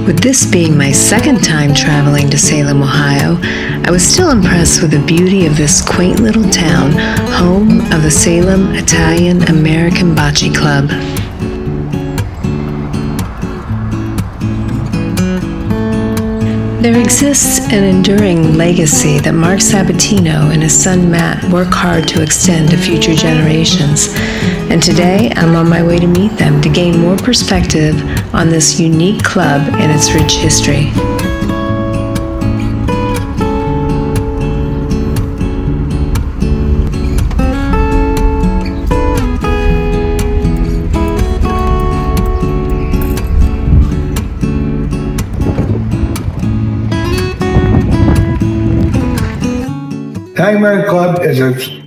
With this being my second time traveling to Salem, Ohio, I was still impressed with the beauty of this quaint little town, home of the Salem Italian American Bocce Club. There exists an enduring legacy that Mark Sabatino and his son Matt work hard to extend to future generations. And today, I'm on my way to meet them to gain more perspective on this unique club and its rich history. Italian American Club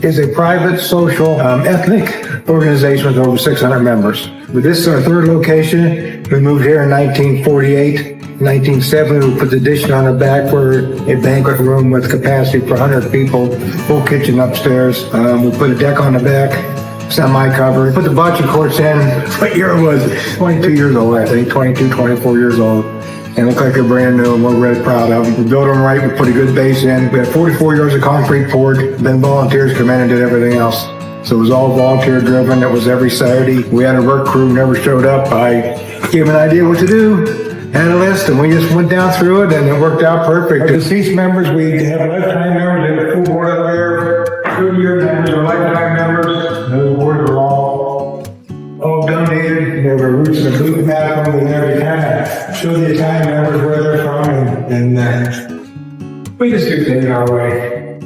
is a private, social, ethnic organization with over 600 members. But this is our third location. We moved here in 1948. 1970, we put the addition on the back for a banquet room with capacity for 100 people, full kitchen upstairs. We put a deck on the back, semi-covered. Put the bocce courts in. What year it was? 22 years old, I think. 22, 24 years old. And look like they're brand new, and we're really proud of them. We built them right, we put a good base in. We had 44 yards of concrete poured, then volunteers come in and did everything else. So it was all volunteer driven. It was every Saturday. We had a work crew, never showed up. I gave them an idea what to do, had a list, and we just went down through it, and it worked out perfect. The deceased members, we have lifetime members, we have a full board up there. 2-year members are lifetime members. Those boards are all donated. They were roots in the boot map over there. We kind of show the Italian members where they're from, and we just do things our way.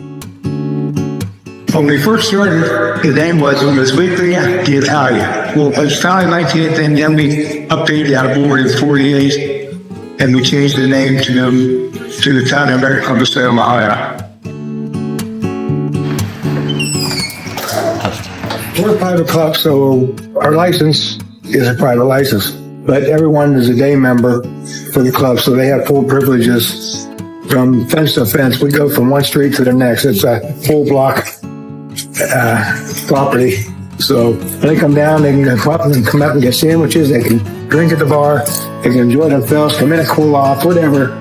When we first started, the name was Weekly the Italian. Well, it was founded in 1980, and then we updated our board in 48, and we changed the name to the Italian American Club of Salem, Ohio. We're a private club, so our license is a private license, but everyone is a day member for the club, so they have full privileges from fence to fence. We go from one street to the next. It's a full block property. So they come down, they can come up and get sandwiches, they can drink at the bar, they can enjoy themselves, come in and cool off, whatever.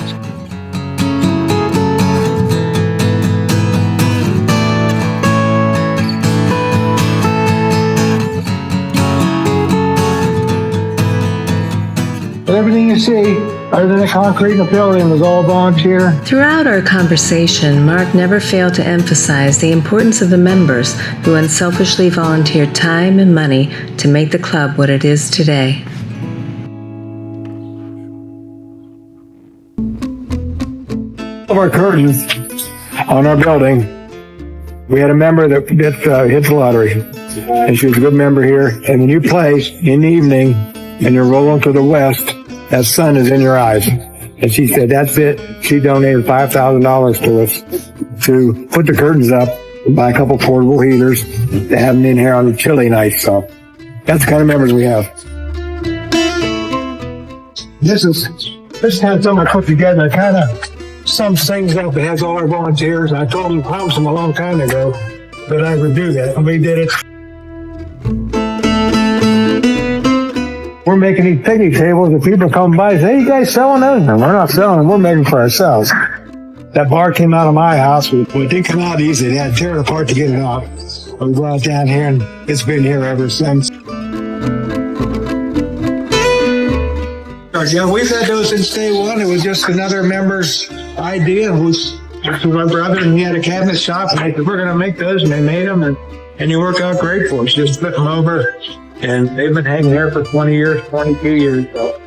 Everything you see, other than the concrete in the building, was all volunteer. Throughout our conversation, Mark never failed to emphasize the importance of the members who unselfishly volunteered time and money to make the club what it is today. Of our curtains on our building, we had a member that hit the lottery, and she was a good member here. And when you play in the evening and you're rolling to the west, that sun is in your eyes. And she said, that's it. She donated $5,000 to us to put the curtains up, buy a couple portable heaters to have them in here on the chilly nights. So that's the kind of members we have. This has something I put together. It kind of sums things up. It has all our volunteers. I told them, promised them a long time ago that I would do that. And we did it. We're making these picnic tables, and people come by and say, hey, you guys selling those? And we're not selling them, we're making for ourselves. That bar came out of my house. It didn't come out easy. They had to tear it apart to get it out. We brought it down here, and it's been here ever since. Yeah, we've had those since day one. It was just another member's idea. It was my brother, and he had a cabinet shop, and they said, we're going to make those, and they made them, and they work out great for us. Just flip them over. And they've been hanging there for 20 years, 22 years. So.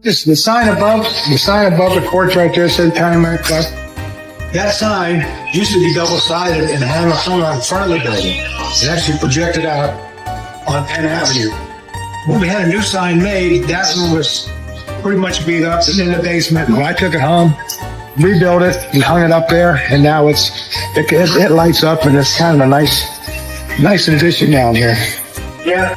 Just the sign above the porch right there says Italian American Club. That sign used to be double-sided and hung on front of the building. It actually projected out on Penn Avenue. When we had a new sign made, that one was pretty much beat up in the basement. Well, I took it home, rebuilt it, and hung it up there, and now it lights up, and it's kind of a nice addition down here. Yeah.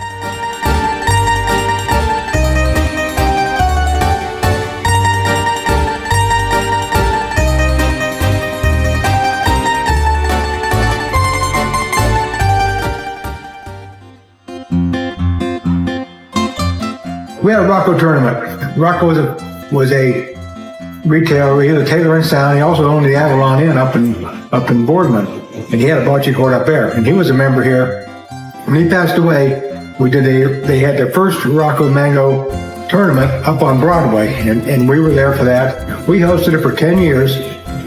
we had a Rocco tournament. Rocco was a retailer. He was a tailor in town. He also owned the Avalon Inn up in Boardman, and he had a bocce court up there. And he was a member here. When he passed away, they had their first Rocco Mango tournament up on Broadway, and we were there for that. We hosted it for 10 years,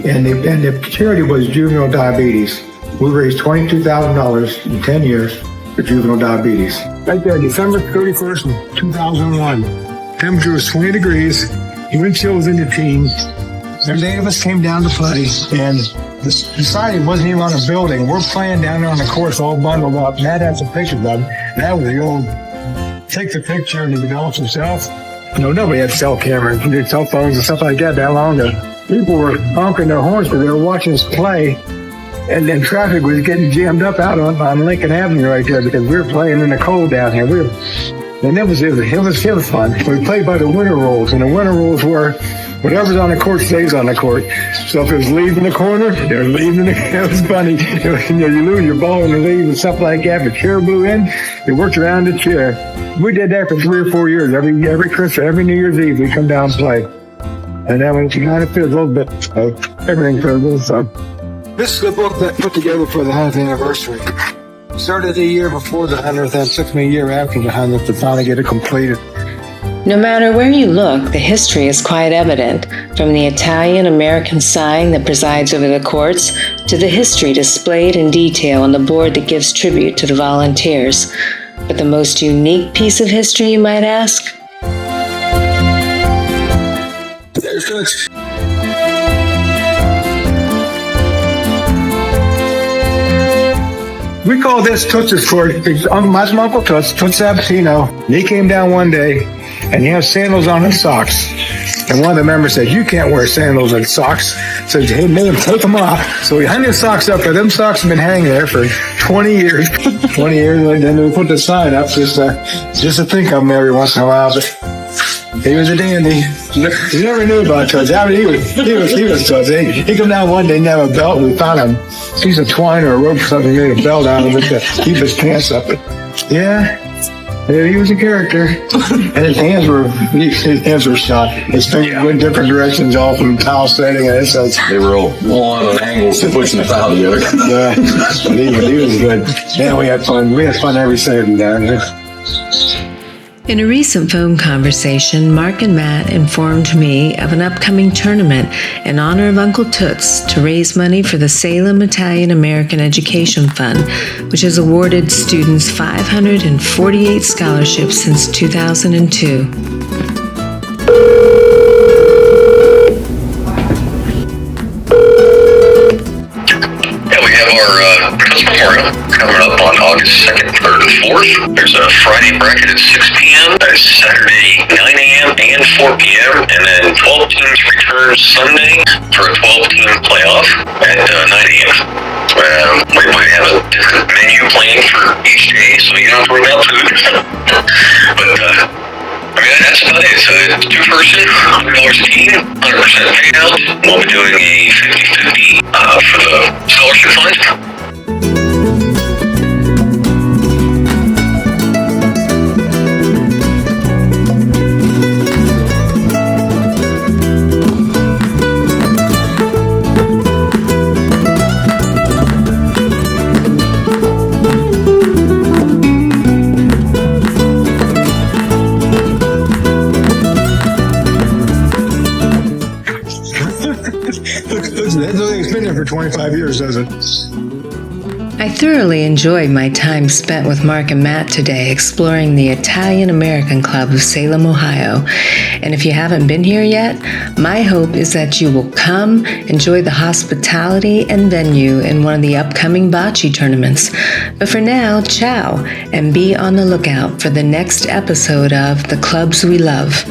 and the charity was juvenile diabetes. We raised $22,000 in 10 years for juvenile diabetes. Right there, December 31st, 2001. Temperature was 20 degrees. Wind chill was in the teens. Every day of us came down to play, and the society wasn't even on a building. We're playing down there on the course, all bundled up. Matt had some pictures of it. That was the old take the picture and he develops himself. No, nobody had cell cameras, cell phones and stuff like that long ago. People were honking their horns because they were watching us play, and then traffic was getting jammed up out on Lincoln Avenue right there because we were playing in the cold down here. And it was fun. We played by the winter rules, and the winter rules were whatever's on the court stays on the court. So if it was leaving the corner, they were leaving it was funny. You lose your ball in the lead and stuff like that. If a chair blew in, you worked around the chair. We did that for 3 or 4 years. Every Christmas, every New Year's Eve, we'd come down and play. And that was kind of feels a little bit of everything for this. So. This is the book that put together for the 100th anniversary. Started a year before the 100th and took me a year after the 100th to finally get it completed. No matter where you look, the history is quite evident, from the Italian-American sign that presides over the courts to the history displayed in detail on the board that gives tribute to the volunteers. But the most unique piece of history, you might ask? We call this Toots's Court. My Uncle Toots Sabatino. He came down one day, and he had sandals on and socks. And one of the members said, "You can't wear sandals and socks." So he made him take them off. So he hung his socks up, and them socks have been hanging there for 20 years. 20 years, and then we put the sign up just to think of him every once in a while. But he was a dandy. You never knew about Toots. I mean, he was Toots. He come down one day and have a belt, and we found him a piece of twine or a rope or something, made a belt out of it to keep his pants up. But yeah, he was a character. And his hands were shot. His fingers went different directions, all from towel setting. And so they were all on angles to pushing the towel together. Yeah, but he was good. Yeah, we had fun. We had fun every Saturday down here. In a recent phone conversation, Mark and Matt informed me of an upcoming tournament in honor of Uncle Toots to raise money for the Salem Italian-American Education Fund, which has awarded students 548 scholarships since 2002. Memorial coming up on August 2nd, 3rd, and 4th. There's a Friday bracket at 6 p.m., a Saturday 9 a.m. and 4 p.m., and then 12 teams return Sunday for a 12-team playoff at 9 a.m. We might have a different menu planned for each day, so you don't have to worry about food. But, I mean, that's about it. So it's two-person, $100 a team, 100% payout. We'll be doing a 50-50 for the scholarship fund. It's been there for 25 years, doesn't it? I thoroughly enjoyed my time spent with Mark and Matt today exploring the Italian-American Club of Salem, Ohio. And if you haven't been here yet, my hope is that you will come enjoy the hospitality and venue in one of the upcoming bocce tournaments. But for now, ciao, and be on the lookout for the next episode of The Clubs We Love.